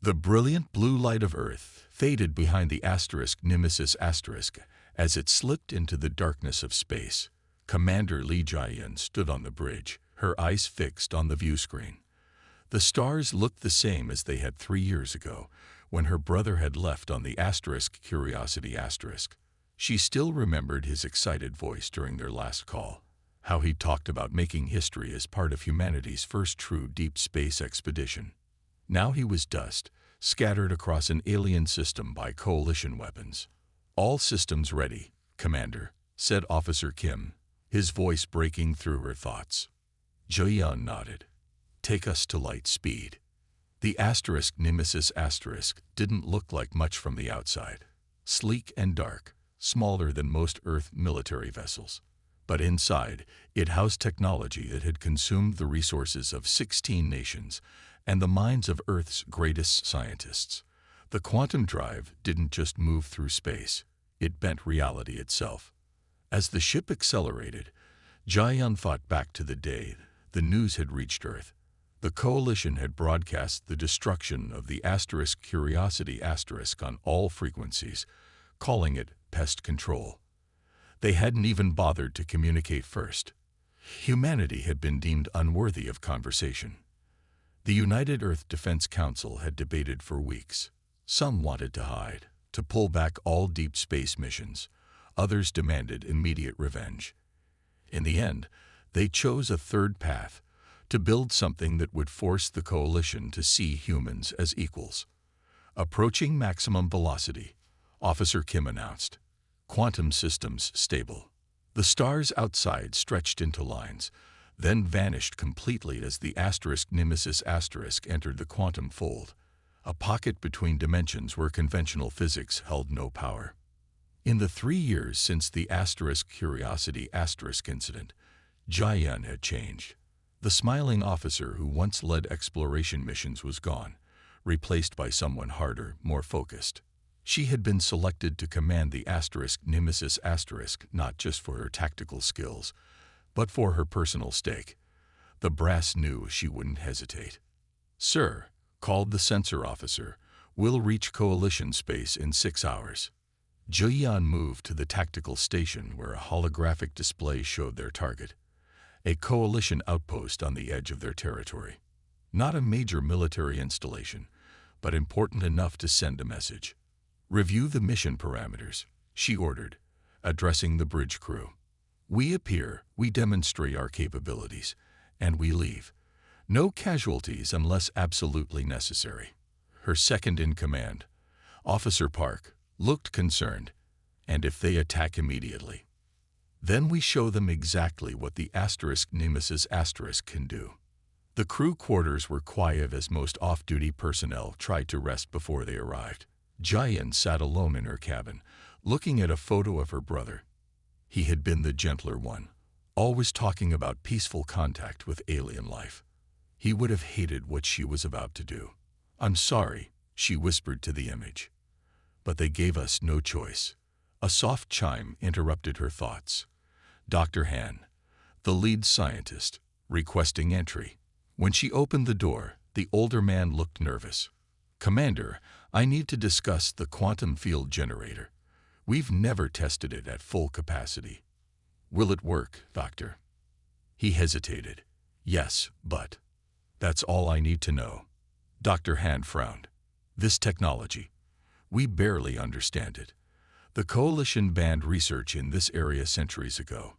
The brilliant blue light of Earth faded behind the asterisk Nemesis asterisk as it slipped into the darkness of space. Commander Li Jian stood on the bridge, her eyes fixed on the view screen. The stars looked the same as they had 3 years ago, when her brother had left on the asterisk Curiosity asterisk. She still remembered his excited voice during their last call, how he talked about making history as part of humanity's first true deep space expedition. Now he was dust, scattered across an alien system by coalition weapons. "All systems ready, Commander," said Officer Kim, his voice breaking through her thoughts. Jian nodded. "Take us to light speed." The asterisk Nemesis asterisk didn't look like much from the outside. Sleek and dark, smaller than most Earth military vessels. But inside, it housed technology that had consumed the resources of 16 nations and the minds of Earth's greatest scientists. The quantum drive didn't just move through space, it bent reality itself. As the ship accelerated, Jian thought back to the day the news had reached Earth. The coalition had broadcast the destruction of the asterisk Curiosity asterisk on all frequencies, calling it pest control. They hadn't even bothered to communicate first. Humanity had been deemed unworthy of conversation. The United Earth Defense Council had debated for weeks. Some wanted to hide, to pull back all deep space missions. Others demanded immediate revenge. In the end, they chose a third path, to build something that would force the coalition to see humans as equals. Approaching maximum velocity, Officer Kim announced. Quantum systems stable. The stars outside stretched into lines, then vanished completely as the asterisk Nemesis asterisk entered the quantum fold, a pocket between dimensions where conventional physics held no power. In the 3 years since the asterisk Curiosity asterisk incident, Jian had changed. The smiling officer who once led exploration missions was gone, replaced by someone harder, more focused. She had been selected to command the asterisk Nemesis asterisk not just for her tactical skills, but for her personal stake. The brass knew she wouldn't hesitate. "Sir," called the sensor officer, "we'll reach coalition space in 6 hours." Jian moved to the tactical station where a holographic display showed their target, a coalition outpost on the edge of their territory. Not a major military installation, but important enough to send a message. "Review the mission parameters," she ordered, addressing the bridge crew. "We appear, we demonstrate our capabilities, and we leave. No casualties unless absolutely necessary." Her second-in-command, Officer Park, looked concerned. "And if they attack immediately? Then we show them exactly what the asterisk Nemesis asterisk can do." The crew quarters were quiet as most off-duty personnel tried to rest before they arrived. Jian sat alone in her cabin, looking at a photo of her brother. He had been the gentler one, always talking about peaceful contact with alien life. He would have hated what she was about to do. "I'm sorry," she whispered to the image. "But they gave us no choice." A soft chime interrupted her thoughts. Dr. Han, the lead scientist, requesting entry. When she opened the door, the older man looked nervous. "Commander, I need to discuss the quantum field generator. We've never tested it at full capacity." "Will it work, Doctor?" He hesitated. "Yes, but that's all I need to know." Dr. Han frowned. "This technology, we barely understand it. The Coalition banned research in this area centuries ago.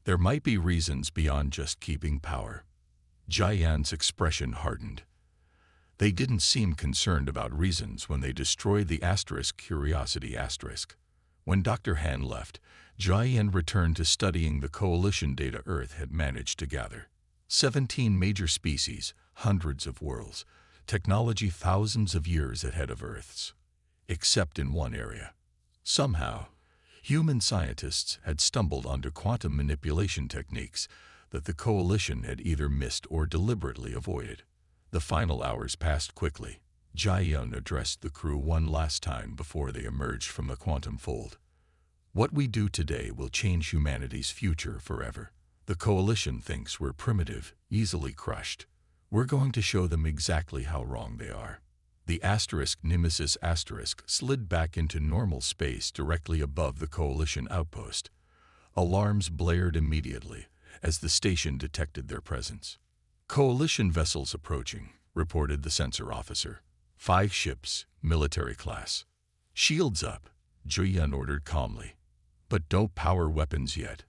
There might be reasons beyond just keeping power." Jian's expression hardened. They didn't seem concerned about reasons when they destroyed the asterisk Curiosity asterisk. When Dr. Han left, Jian returned to studying the Coalition data Earth had managed to gather. 17 major species, hundreds of worlds, technology thousands of years ahead of Earth's. Except in one area. Somehow, human scientists had stumbled onto quantum manipulation techniques that the Coalition had either missed or deliberately avoided. The final hours passed quickly. Jian addressed the crew one last time before they emerged from the quantum fold. "What we do today will change humanity's future forever. The Coalition thinks we're primitive, easily crushed. We're going to show them exactly how wrong they are." The Nemesis slid back into normal space directly above the Coalition outpost. Alarms blared immediately as the station detected their presence. Coalition vessels approaching, reported the sensor officer. 5 ships, military class. Shields up, Juyan ordered calmly. But don't power weapons yet.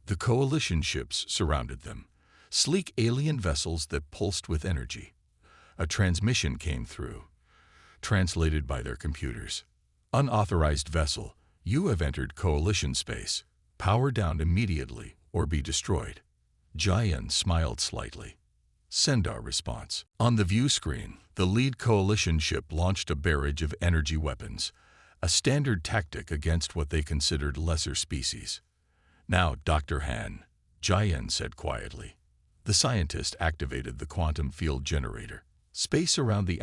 The Coalition ships surrounded them, sleek alien vessels that pulsed with energy. A transmission came through, translated by their computers. Unauthorized vessel, you have entered Coalition space. Power down immediately or be destroyed. Jian smiled slightly. Send our response. On the view screen, the lead Coalition ship launched a barrage of energy weapons, a standard tactic against what they considered lesser species. Now, Dr. Han, Jian said quietly. The scientist activated the quantum field generator. Space around the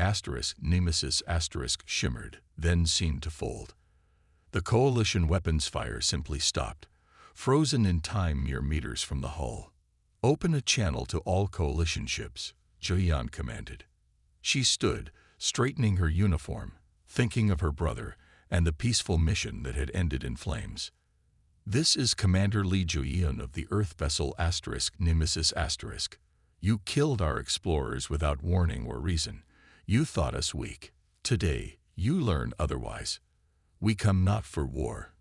Nemesis shimmered, then seemed to fold. The Coalition weapons fire simply stopped, frozen in time mere meters from the hull. Open a channel to all Coalition ships, Jian commanded. She stood, straightening her uniform, thinking of her brother and the peaceful mission that had ended in flames. This is Commander Li Jian of the Earth vessel Nemesis. You killed our explorers without warning or reason. You thought us weak. Today, you learn otherwise. We come not for war,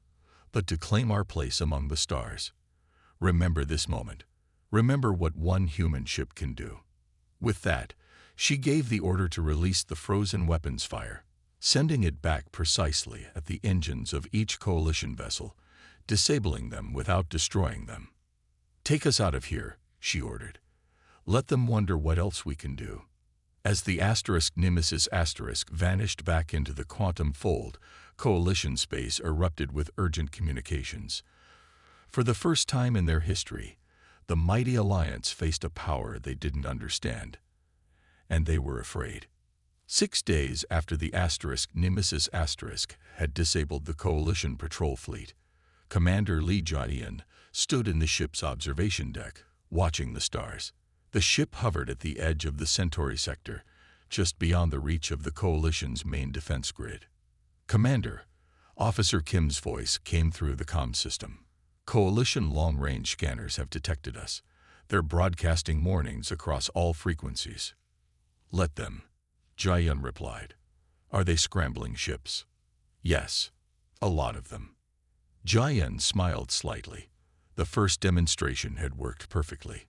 but to claim our place among the stars. Remember this moment. Remember what one human ship can do. With that, she gave the order to release the frozen weapons fire, sending it back precisely at the engines of each Coalition vessel, disabling them without destroying them. Take us out of here, she ordered. Let them wonder what else we can do. As the Nemesis vanished back into the quantum fold, Coalition space erupted with urgent communications. For the first time in their history, the mighty alliance faced a power they didn't understand. And they were afraid. 6 days after the Nemesis had disabled the Coalition patrol fleet, Commander Li Jian stood in the ship's observation deck, watching the stars. The ship hovered at the edge of the Centauri sector, just beyond the reach of the Coalition's main defense grid. Commander, Officer Kim's voice came through the comm system. Coalition long-range scanners have detected us. They're broadcasting warnings across all frequencies. Let them, Jian replied. Are they scrambling ships? Yes, a lot of them. Jian smiled slightly. The first demonstration had worked perfectly.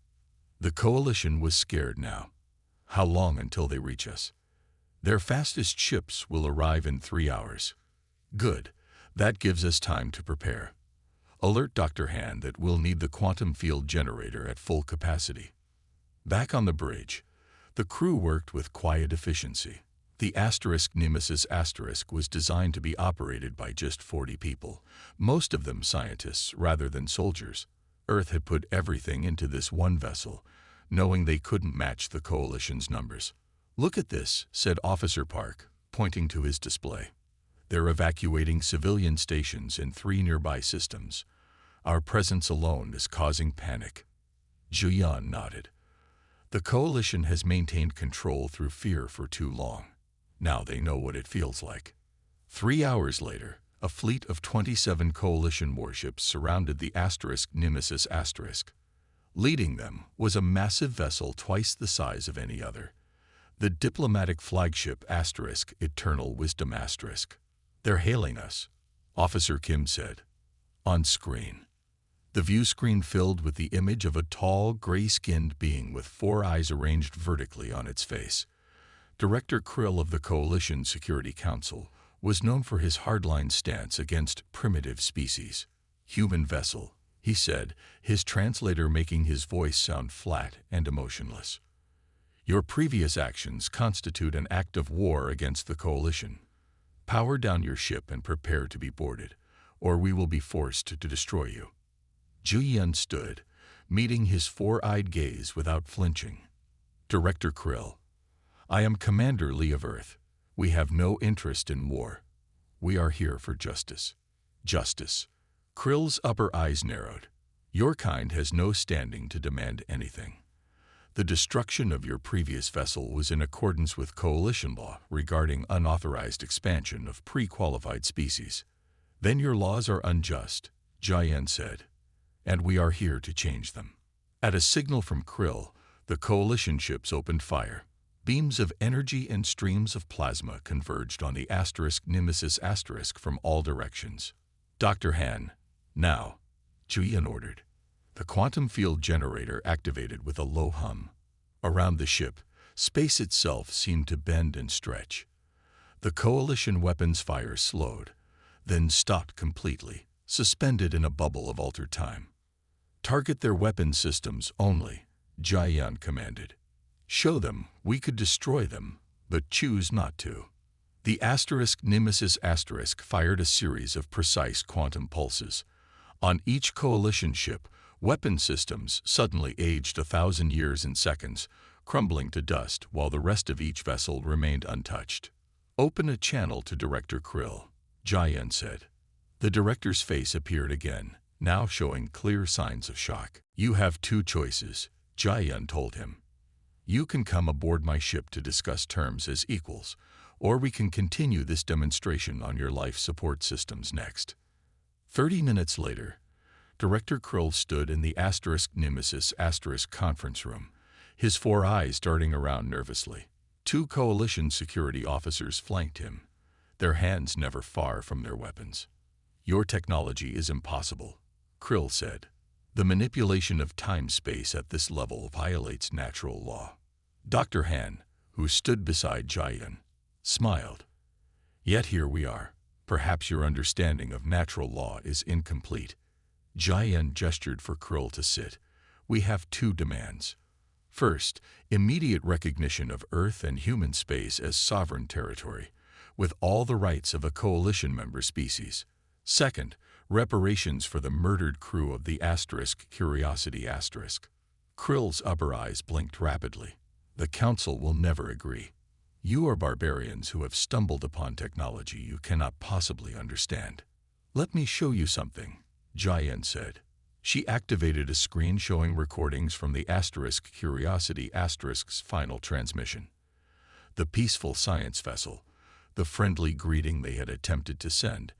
The Coalition was scared now. How long until they reach us? Their fastest ships will arrive in 3 hours. Good. That gives us time to prepare. Alert Dr. Han that we'll need the quantum field generator at full capacity. Back on the bridge, the crew worked with quiet efficiency. The Nemesis was designed to be operated by just 40 people, most of them scientists rather than soldiers. Earth had put everything into this one vessel, knowing they couldn't match the Coalition's numbers. Look at this, said Officer Park, pointing to his display. They're evacuating civilian stations in 3 nearby systems. Our presence alone is causing panic. Jian nodded. The Coalition has maintained control through fear for too long. Now they know what it feels like. 3 hours later, a fleet of 27 Coalition warships surrounded the Nemesis. Leading them was a massive vessel twice the size of any other. The diplomatic flagship Eternal Wisdom *. They're hailing us, Officer Kim said. On screen. The view screen filled with the image of a tall, gray-skinned being with 4 eyes arranged vertically on its face. Director Krill of the Coalition Security Council was known for his hardline stance against primitive species. Human vessel, he said, his translator making his voice sound flat and emotionless. Your previous actions constitute an act of war against the Coalition. Power down your ship and prepare to be boarded, or we will be forced to destroy you. Jian stood, meeting his 4-eyed gaze without flinching. Director Krill, I am Commander Li of Earth. We have no interest in war. We are here for justice. Justice. Krill's upper eyes narrowed. Your kind has no standing to demand anything. The destruction of your previous vessel was in accordance with coalition law regarding unauthorized expansion of pre-qualified species. Then your laws are unjust, Jian said, and we are here to change them. At a signal from Krill, the coalition ships opened fire. Beams of energy and streams of plasma converged on the Nemesis from all directions. Dr. Han, now, Jian ordered. The quantum field generator activated with a low hum. Around the ship, space itself seemed to bend and stretch. The coalition weapons fire slowed, then stopped completely, suspended in a bubble of altered time. Target their weapon systems only, Jian commanded. Show them we could destroy them, but choose not to. The Nemesis fired a series of precise quantum pulses. On each coalition ship, weapon systems suddenly aged 1,000 years in seconds, crumbling to dust while the rest of each vessel remained untouched. Open a channel to Director Krill, Jian said. The director's face appeared again, now showing clear signs of shock. You have two choices, Jian told him. You can come aboard my ship to discuss terms as equals, or we can continue this demonstration on your life support systems next. 30 minutes later, Director Krill stood in the Nemesis conference room, his 4 eyes darting around nervously. 2 coalition security officers flanked him, their hands never far from their weapons. Your technology is impossible, Krill said. The manipulation of time-space at this level violates natural law. Dr. Han, who stood beside Jian, smiled. Yet here we are. Perhaps your understanding of natural law is incomplete. Jian gestured for Krill to sit. We have 2 demands. First, immediate recognition of Earth and human space as sovereign territory, with all the rights of a coalition member species. Second, reparations for the murdered crew of the Curiosity *. Krill's upper eyes blinked rapidly. The Council will never agree. You are barbarians who have stumbled upon technology you cannot possibly understand. Let me show you something, Jian said. She activated a screen showing recordings from the Curiosity*'s final transmission. The peaceful science vessel, the friendly greeting they had attempted to send,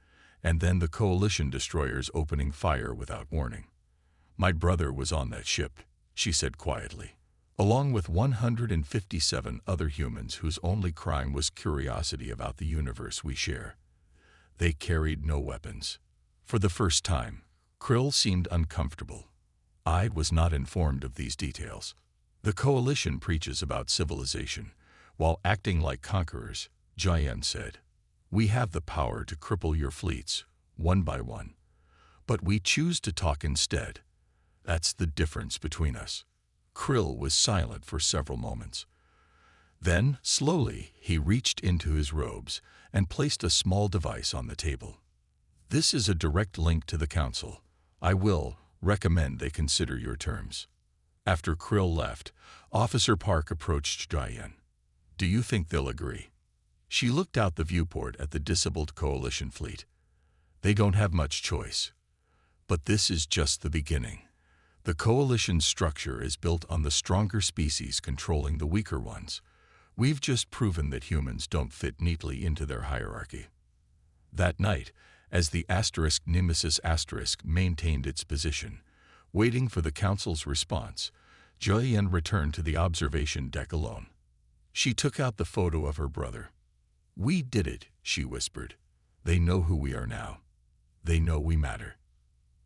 and then the coalition destroyers opening fire without warning. My brother was on that ship, she said quietly, along with 157 other humans whose only crime was curiosity about the universe we share. They carried no weapons. For the first time, Krill seemed uncomfortable. I was not informed of these details. The coalition preaches about civilization, while acting like conquerors, Jian said. We have the power to cripple your fleets, one by one. But we choose to talk instead. That's the difference between us. Krill was silent for several moments. Then, slowly, he reached into his robes and placed a small device on the table. This is a direct link to the Council. I will recommend they consider your terms. After Krill left, Officer Park approached Jian. Do you think they'll agree? She looked out the viewport at the disabled coalition fleet. They don't have much choice. But this is just the beginning. The coalition's structure is built on the stronger species controlling the weaker ones. We've just proven that humans don't fit neatly into their hierarchy. That night, as the Nemesis maintained its position, waiting for the Council's response, Jian returned to the observation deck alone. She took out the photo of her brother. We did it, she whispered. They know who we are now. They know we matter.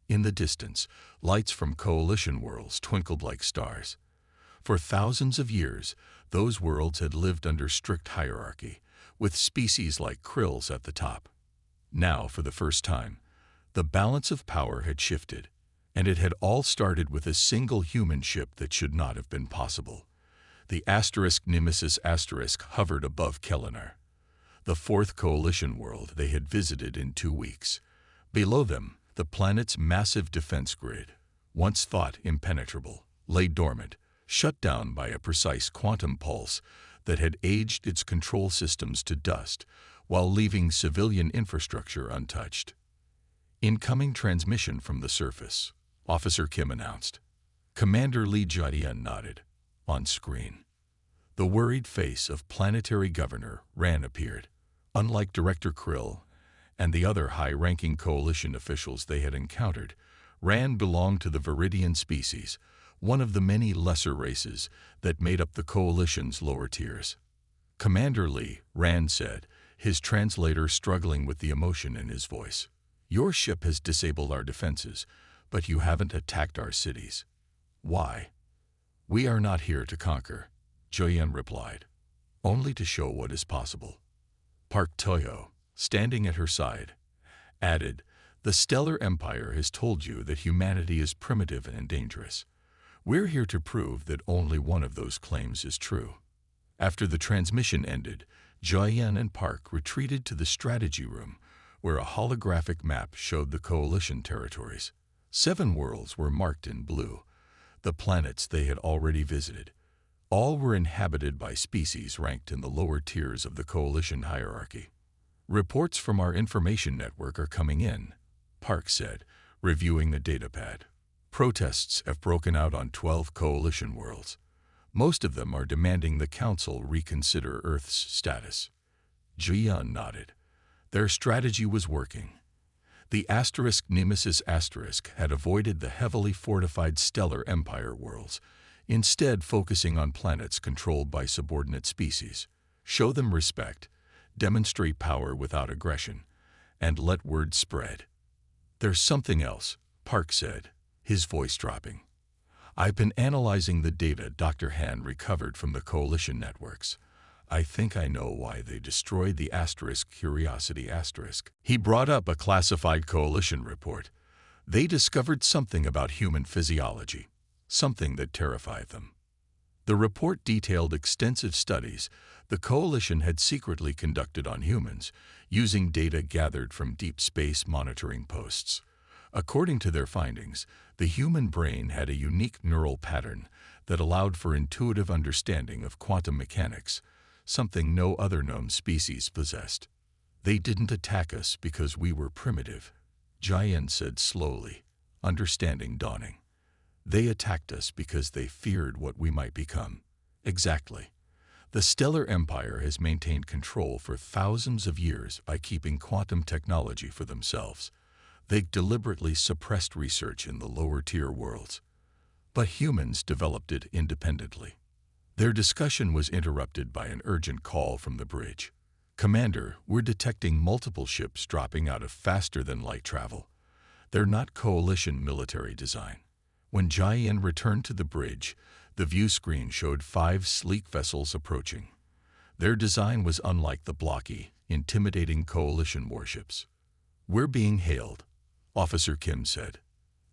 In the distance, lights from coalition worlds twinkled like stars. For thousands of years, those worlds had lived under strict hierarchy, with species like Krill's at the top. Now, for the first time, the balance of power had shifted, and it had all started with a single human ship that should not have been possible. The Nemesis hovered above Kellinar, the 4th coalition world they had visited in 2 weeks. Below them, the planet's massive defense grid, once thought impenetrable, lay dormant, shut down by a precise quantum pulse that had aged its control systems to dust while leaving civilian infrastructure untouched. Incoming transmission from the surface, Officer Kim announced. Commander Li Jian nodded. On screen, the worried face of Planetary Governor Ran appeared. Unlike Director Krill and the other high-ranking Coalition officials they had encountered, Ran belonged to the Viridian species, one of the many lesser races that made up the Coalition's lower tiers. Commander Lee, Ran said, his translator struggling with the emotion in his voice. Your ship has disabled our defenses, but you haven't attacked our cities. Why? We are not here to conquer, Joyen replied. Only to show what is possible. Park Toyo, standing at her side, added, the Stellar Empire has told you that humanity is primitive and dangerous. We're here to prove that only one of those claims is true. After the transmission ended, Joyen and Park retreated to the strategy room, where a holographic map showed the Coalition territories. 7 worlds were marked in blue, the planets they had already visited. All were inhabited by species ranked in the lower tiers of the Coalition hierarchy. Reports from our information network are coming in, Park said, reviewing the datapad. Protests have broken out on 12 Coalition worlds. Most of them are demanding the Council reconsider Earth's status. Jian nodded. Their strategy was working. The Nemesis had avoided the heavily fortified Stellar Empire worlds, instead focusing on planets controlled by subordinate species. Show them respect, demonstrate power without aggression, and let word spread. There's something else, Park said, his voice dropping. I've been analyzing the data Dr. Han recovered from the Coalition networks. I think I know why they destroyed the Curiosity. He brought up a classified Coalition report. They discovered something about human physiology, something that terrified them. The report detailed extensive studies the Coalition had secretly conducted on humans, using data gathered from deep space monitoring posts. According to their findings, the human brain had a unique neural pattern that allowed for intuitive understanding of quantum mechanics, something no other known species possessed. They didn't attack us because we were primitive, Jian said slowly, understanding dawning. They attacked us because they feared what we might become. Exactly. The Stellar Empire has maintained control for thousands of years by keeping quantum technology for themselves. They deliberately suppressed research in the lower-tier worlds. But humans developed it independently. Their discussion was interrupted by an urgent call from the bridge. Commander, we're detecting multiple ships dropping out of faster-than-light travel. They're not Coalition military design. When Jian returned to the bridge, the view screen showed 5 sleek vessels approaching. Their design was unlike the blocky, intimidating Coalition warships. We're being hailed, Officer Kim said.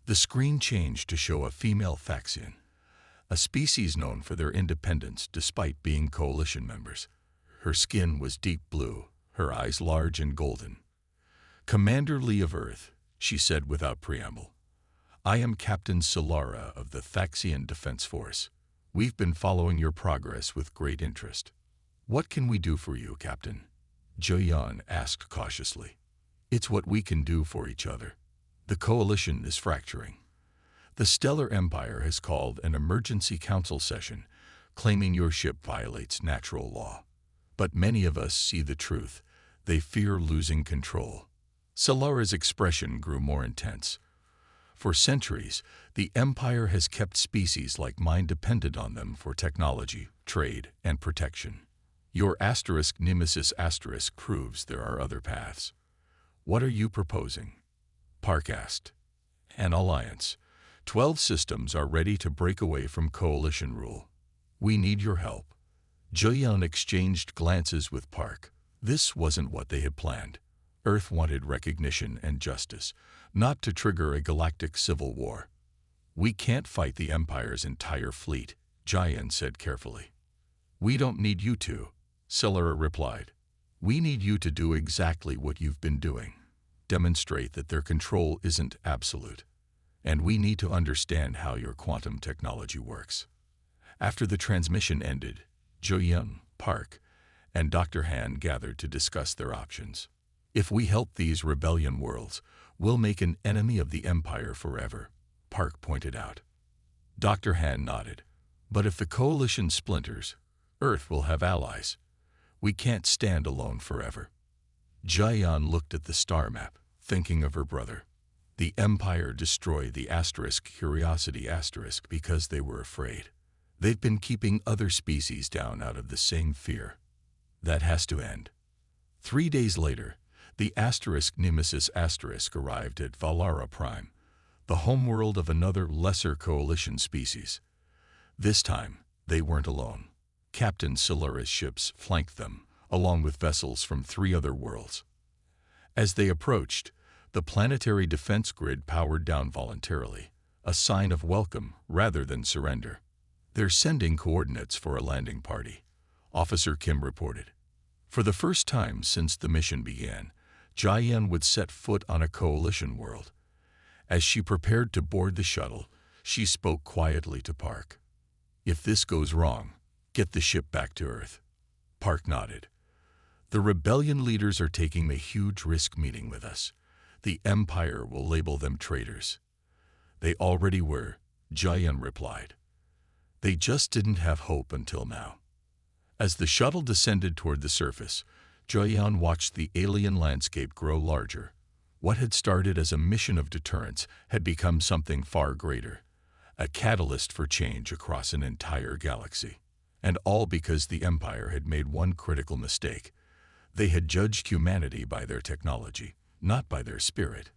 The screen changed to show a female Faxian, a species known for their independence despite being Coalition members. Her skin was deep blue, her eyes large and golden. Commander Lee of Earth, she said without preamble. I am Captain Solara of the Faxian Defense Force. We've been following your progress with great interest. What can we do for you, Captain? Joyen asked cautiously. It's what we can do for each other. The Coalition is fracturing. The Stellar Empire has called an emergency council session, claiming your ship violates natural law. But many of us see the truth. They fear losing control. Solara's expression grew more intense. For centuries, the Empire has kept species like mine dependent on them for technology, trade, and protection. Your Nemesis proves there are other paths. What are you proposing? Park asked. An alliance. 12 systems are ready to break away from Coalition rule. We need your help. Joyen exchanged glances with Park. This wasn't what they had planned. Earth wanted recognition and justice, not to trigger a galactic civil war. We can't fight the Empire's entire fleet, Jian said carefully. We don't need you to, Solara replied. We need you to do exactly what you've been doing. Demonstrate that their control isn't absolute. And we need to understand how your quantum technology works. After the transmission ended, Joyen, Park, and Dr. Han gathered to discuss their options. If we help these rebellion worlds, we'll make an enemy of the Empire forever, Park pointed out. Dr. Han nodded. But if the coalition splinters, Earth will have allies. We can't stand alone forever. Jian looked at the star map, thinking of her brother. The Empire destroyed the Curiosity because they were afraid. They've been keeping other species down out of the same fear. That has to end. 3 days later, the Nemesis arrived at Valara Prime, the homeworld of another lesser coalition species. This time, they weren't alone. Captain Solara's ships flanked them, along with vessels from 3 other worlds. As they approached, the planetary defense grid powered down voluntarily, a sign of welcome rather than surrender. They're sending coordinates for a landing party, Officer Kim reported. For the first time since the mission began, Jian would set foot on a coalition world. As she prepared to board the shuttle, she spoke quietly to Park. If this goes wrong, get the ship back to Earth. Park nodded. The rebellion leaders are taking a huge risk meeting with us. The Empire will label them traitors. They already were, Jian replied. They just didn't have hope until now. As the shuttle descended toward the surface, Jian watched the alien landscape grow larger. What had started as a mission of deterrence had become something far greater, a catalyst for change across an entire galaxy. And all because the Empire had made one critical mistake. They had judged humanity by their technology, not by their spirit.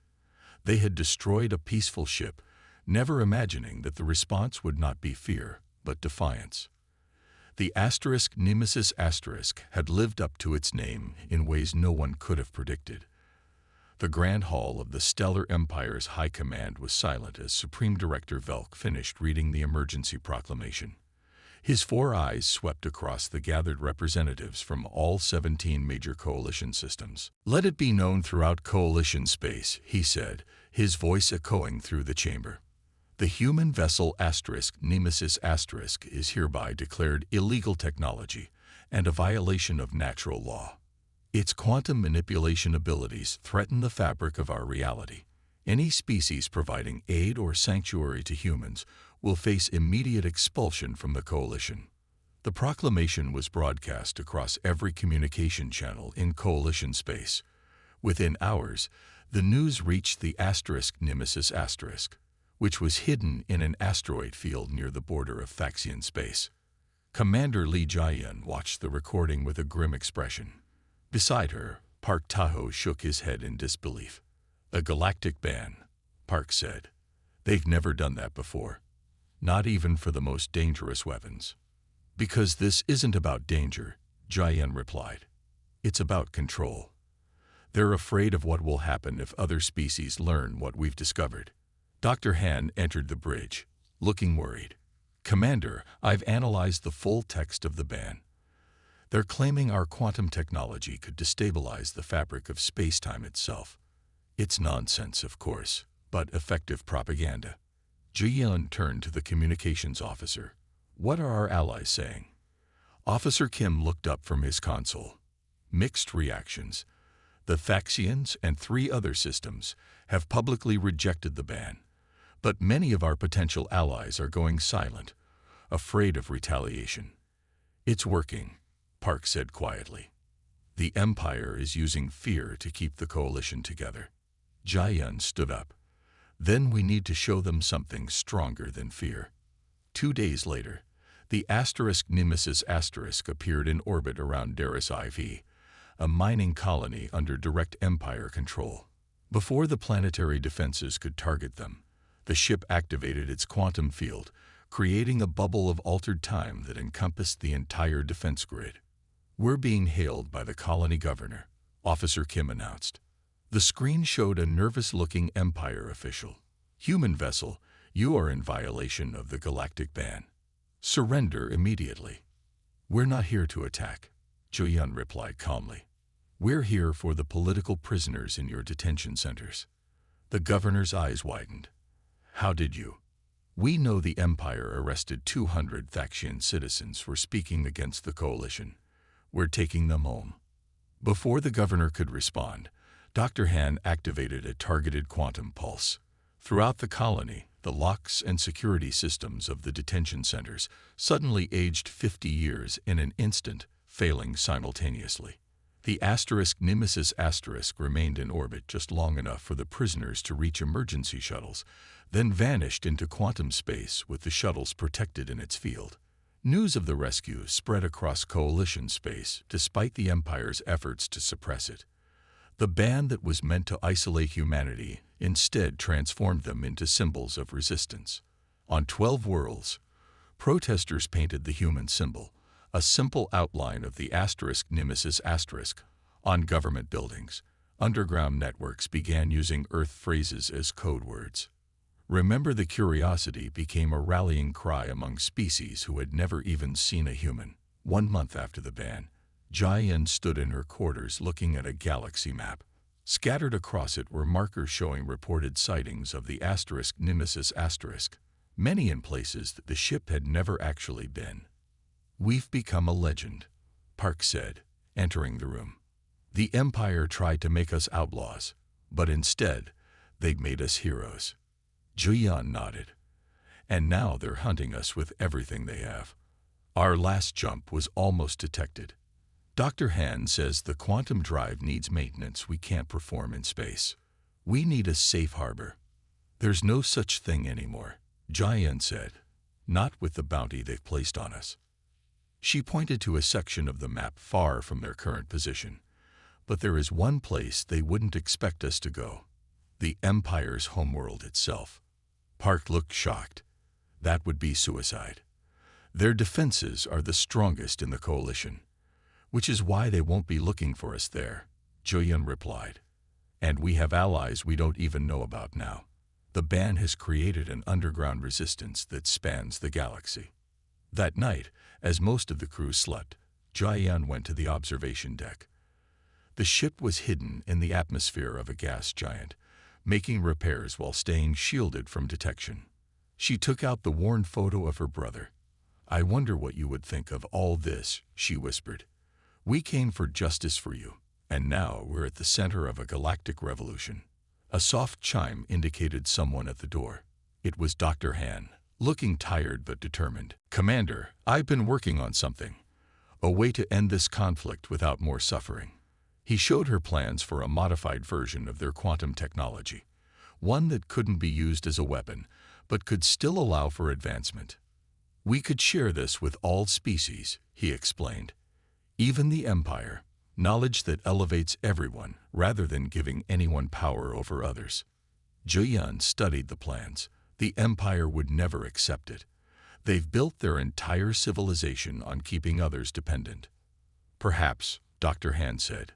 They had destroyed a peaceful ship, never imagining that the response would not be fear, but defiance. The Nemesis had lived up to its name in ways no one could have predicted. The Grand Hall of the Stellar Empire's High Command was silent as Supreme Director Velk finished reading the emergency proclamation. His 4 eyes swept across the gathered representatives from all 17 major coalition systems. Let it be known throughout coalition space, he said, his voice echoing through the chamber. The human vessel Nemesis is hereby declared illegal technology and a violation of natural law. Its quantum manipulation abilities threaten the fabric of our reality. Any species providing aid or sanctuary to humans will face immediate expulsion from the coalition. The proclamation was broadcast across every communication channel in coalition space. Within hours, the news reached the Nemesis which was hidden in an asteroid field near the border of Thaxian space. Commander Li Jian watched the recording with a grim expression. Beside her, Park Tahoe shook his head in disbelief. A galactic ban, Park said. They've never done that before. Not even for the most dangerous weapons. Because this isn't about danger, Jian replied. It's about control. They're afraid of what will happen if other species learn what we've discovered. Dr. Han entered the bridge, looking worried. Commander, I've analyzed the full text of the ban. They're claiming our quantum technology could destabilize the fabric of space-time itself. It's nonsense, of course, but effective propaganda. Jian turned to the communications officer. What are our allies saying? Officer Kim looked up from his console. Mixed reactions. The Thaxians and 3 other systems have publicly rejected the ban. But many of our potential allies are going silent, afraid of retaliation. It's working, Park said quietly. The Empire is using fear to keep the coalition together. Jian stood up. Then we need to show them something stronger than fear. 2 days later, the Nemesis appeared in orbit around Daris IV, a mining colony under direct Empire control. Before the planetary defenses could target them, the ship activated its quantum field, creating a bubble of altered time that encompassed the entire defense grid. We're being hailed by the colony governor, Officer Kim announced. The screen showed a nervous-looking Empire official. Human vessel, you are in violation of the galactic ban. Surrender immediately. We're not here to attack, Jian replied calmly. We're here for the political prisoners in your detention centers. The governor's eyes widened. How did you? We know the Empire arrested 200 Thaxian citizens for speaking against the coalition. We're taking them home. Before the governor could respond, Dr. Han activated a targeted quantum pulse. Throughout the colony, The locks and security systems of the detention centers suddenly aged 50 years in an instant, failing simultaneously. The Nemesis remained in orbit just long enough for the prisoners to reach emergency shuttles, then vanished into quantum space with the shuttles protected in its field. News of the rescue spread across Coalition space despite the Empire's efforts to suppress it. The ban that was meant to isolate humanity instead transformed them into symbols of resistance. On 12 worlds, protesters painted the human symbol, a simple outline of the Nemesis on government buildings. Underground networks began using Earth phrases as code words. Remember the Curiosity became a rallying cry among species who had never even seen a human. 1 month after the ban, Jian stood in her quarters looking at a galaxy map. Scattered across it were markers showing reported sightings of the Nemesis, many in places that the ship had never actually been. "We've become a legend," Park said, entering the room. "The Empire tried to make us outlaws, but instead, they made us heroes." Jian nodded. "And now they're hunting us with everything they have. Our last jump was almost detected. Dr. Han says the quantum drive needs maintenance we can't perform in space. We need a safe harbor." "There's no such thing anymore," Jian said. "Not with the bounty they've placed on us." She pointed to a section of the map far from their current position. "But there is one place they wouldn't expect us to go. The Empire's homeworld itself." Park looked shocked. "That would be suicide. Their defenses are the strongest in the Coalition, which is why they won't be looking for us there," Jian replied. "And we have allies we don't even know about now. The ban has created an underground resistance that spans the galaxy." That night, as most of the crew slept, Jian went to the observation deck. The ship was hidden in the atmosphere of a gas giant, making repairs while staying shielded from detection. She took out the worn photo of her brother. "I wonder what you would think of all this," she whispered. "We came for justice for you, and now we're at the center of a galactic revolution." A soft chime indicated someone at the door. It was Dr. Han, looking tired but determined. "Commander, I've been working on something. A way to end this conflict without more suffering." He showed her plans for a modified version of their quantum technology, one that couldn't be used as a weapon, but could still allow for advancement. "We could share this with all species," he explained. "Even the Empire, knowledge that elevates everyone rather than giving anyone power over others." Jian studied the plans. The Empire would never accept it. They've built their entire civilization on keeping others dependent. "Perhaps," Dr. Han said.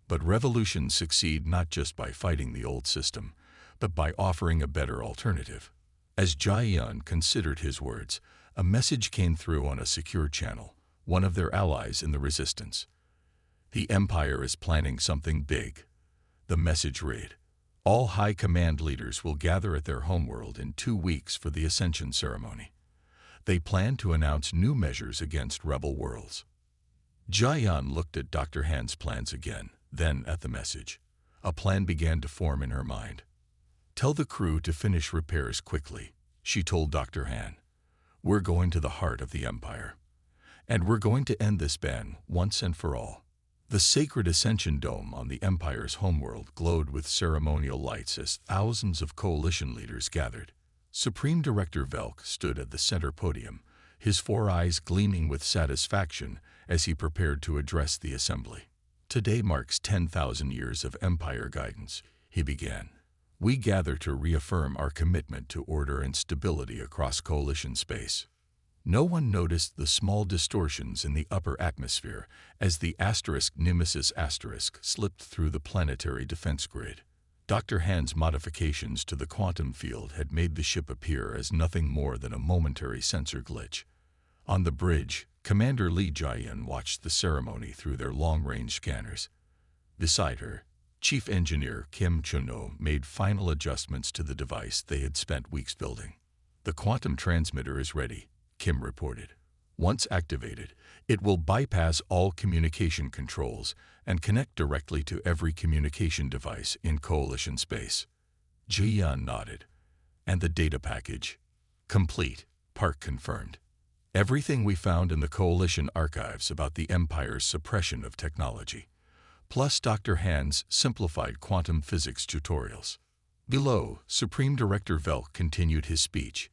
"But revolutions succeed not just by fighting the old system, but by offering a better alternative." As Jian considered his words, a message came through on a secure channel, one of their allies in the resistance. "The Empire is planning something big." The message read, "All high command leaders will gather at their homeworld in 2 weeks for the Ascension ceremony. They plan to announce new measures against rebel worlds." Jian looked at Dr. Han's plans again, then at the message. A plan began to form in her mind. "Tell the crew to finish repairs quickly," she told Dr. Han. "We're going to the heart of the Empire. And we're going to end this ban once and for all." The sacred Ascension Dome on the Empire's homeworld glowed with ceremonial lights as thousands of Coalition leaders gathered. Supreme Director Velk stood at the center podium, his 4 eyes gleaming with satisfaction as he prepared to address the assembly. "Today marks 10,000 years of Empire guidance," he began. "We gather to reaffirm our commitment to order and stability across Coalition space." No one noticed the small distortions in the upper atmosphere as the Nemesis slipped through the planetary defense grid. Dr. Han's modifications to the quantum field had made the ship appear as nothing more than a momentary sensor glitch. On the bridge, Commander Li Jian watched the ceremony through their long-range scanners. Beside her, Chief Engineer Kim Chuno made final adjustments to the device they had spent weeks building. "The quantum transmitter is ready," Kim reported. "Once activated, it will bypass all communication controls and connect directly to every communication device in Coalition space." Jian nodded. And the data package? Complete, Park confirmed. Everything we found in the Coalition archives about the Empire's suppression of technology, plus Dr. Hand's simplified quantum physics tutorials. Below, Supreme Director Velk continued his speech.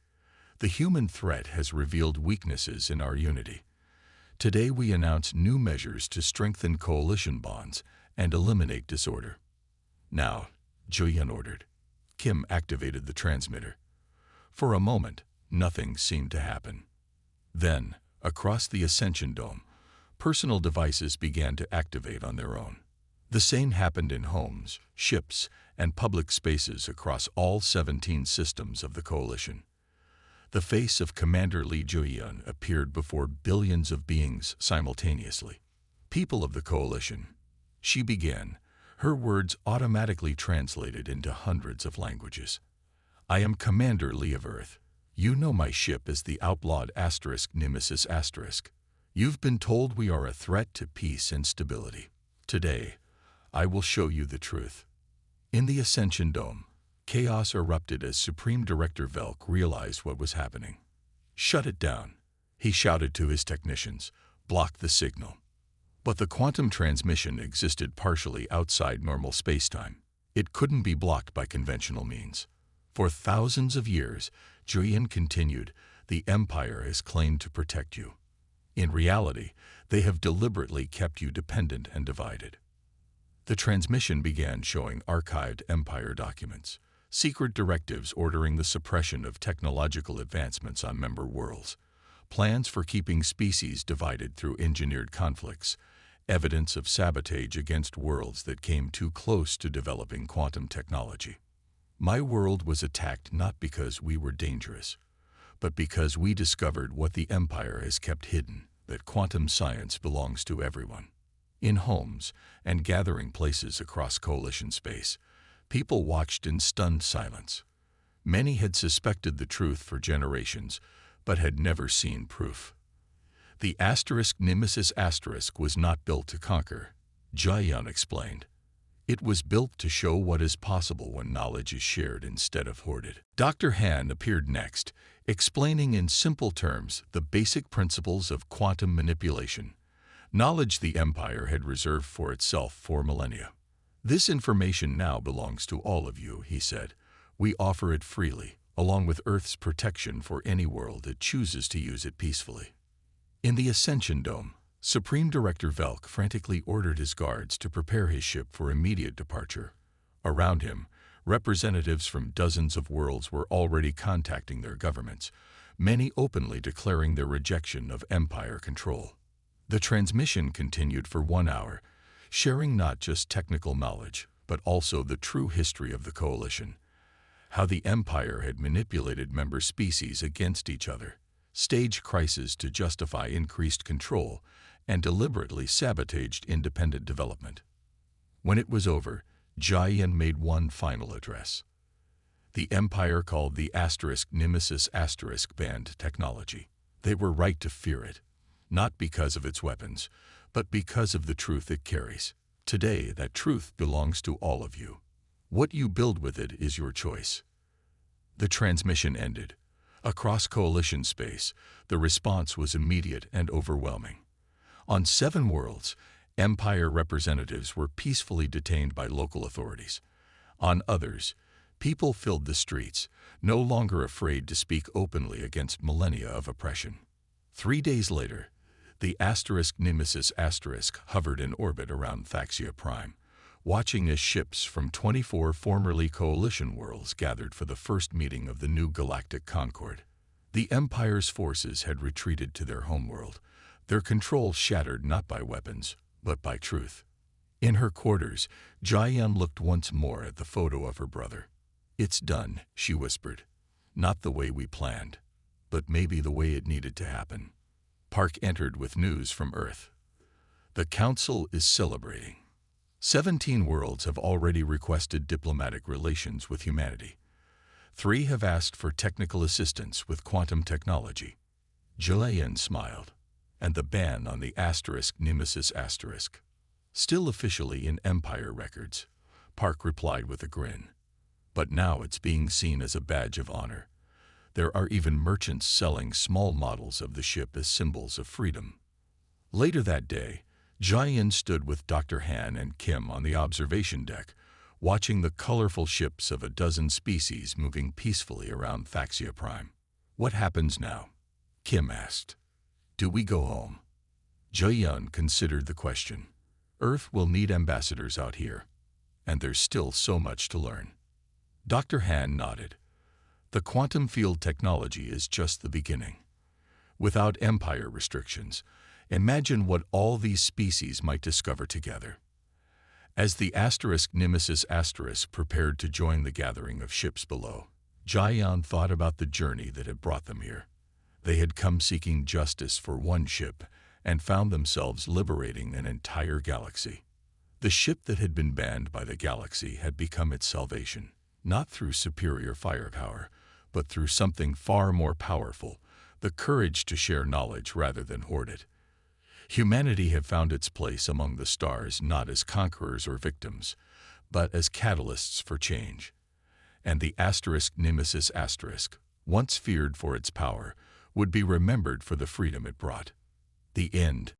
The human threat has revealed weaknesses in our unity. Today we announce new measures to strengthen coalition bonds and eliminate disorder. Now, Julian ordered. Kim activated the transmitter. For a moment, nothing seemed to happen. Then, across the Ascension Dome, personal devices began to activate on their own. The same happened in homes, ships, and public spaces across all 17 systems of the Coalition. The face of Commander Li Juiyun appeared before billions of beings simultaneously. People of the Coalition, she began, her words automatically translated into hundreds of languages. I am Commander Li of Earth. You know my ship as the outlawed Nemesis *. You've been told we are a threat to peace and stability. Today, I will show you the truth. In the Ascension Dome, chaos erupted as Supreme Director Velk realized what was happening. Shut it down, he shouted to his technicians. Block the signal. But the quantum transmission existed partially outside normal spacetime. It couldn't be blocked by conventional means. For thousands of years, Julian continued, the Empire has claimed to protect you. In reality, they have deliberately kept you dependent and divided. The transmission began showing archived Empire documents, secret directives ordering the suppression of technological advancements on member worlds, plans for keeping species divided through engineered conflicts, evidence of sabotage against worlds that came too close to developing quantum technology. My world was attacked not because we were dangerous, but because we discovered what the Empire has kept hidden, that quantum science belongs to everyone. In homes and gathering places across Coalition space, people watched in stunned silence. Many had suspected the truth for generations, but had never seen proof. The Nemesis * was not built to conquer, Jian explained. It was built to show what is possible when knowledge is shared instead of hoarded. Dr. Han appeared next, explaining in simple terms the basic principles of quantum manipulation, knowledge the Empire had reserved for itself for millennia. This information now belongs to all of you, he said. We offer it freely, along with Earth's protection for any world that chooses to use it peacefully. In the Ascension Dome, Supreme Director Velk frantically ordered his guards to prepare his ship for immediate departure. Around him, representatives from dozens of worlds were already contacting their governments, many openly declaring their rejection of Empire control. The transmission continued for 1 hour, sharing not just technical knowledge, but also the true history of the Coalition, how the Empire had manipulated member species against each other, staged crises to justify increased control, and deliberately sabotaged independent development. When it was over, Jian made one final address. The Empire called the Nemesis * banned technology. They were right to fear it, not because of its weapons, but because of the truth it carries. Today, that truth belongs to all of you. What you build with it is your choice. The transmission ended. Across Coalition space, the response was immediate and overwhelming. On 7 worlds, Empire representatives were peacefully detained by local authorities. On others, people filled the streets, no longer afraid to speak openly against millennia of oppression. 3 days later, the Nemesis * hovered in orbit around Thaxia Prime, watching as ships from 24 formerly Coalition worlds gathered for the first meeting of the new Galactic Concord. The Empire's forces had retreated to their homeworld, their control shattered not by weapons, but by truth. In her quarters, Jian looked once more at the photo of her brother. It's done, she whispered. Not the way we planned, but maybe the way it needed to happen. Park entered with news from Earth. The Council is celebrating. 17 worlds have already requested diplomatic relations with humanity. 3 have asked for technical assistance with quantum technology. Jian smiled. And the ban on the Nemesis *. Still officially in Empire records, Park replied with a grin. but now it's being seen as a badge of honor. There are even merchants selling small models of the ship as symbols of freedom. Later that day, Jian stood with Dr. Han and Kim on the observation deck, watching the colorful ships of a dozen species moving peacefully around Thaxia Prime. "What happens now?" Kim asked. "Do we go home?" Jian considered the question. "Earth will need ambassadors out here, and there's still so much to learn." Dr. Han nodded. "The quantum field technology is just the beginning. Without empire restrictions, imagine what all these species might discover together." As the Nemesis prepared to join the gathering of ships below, Jian thought about the journey that had brought them here. They had come seeking justice for one ship and found themselves liberating an entire galaxy. The ship that had been banned by the galaxy had become its salvation, not through superior firepower, but through something far more powerful, the courage to share knowledge rather than hoard it. Humanity had found its place among the stars not as conquerors or victims, but as catalysts for change. And the Nemesis, once feared for its power, would be remembered for the freedom it brought. The end.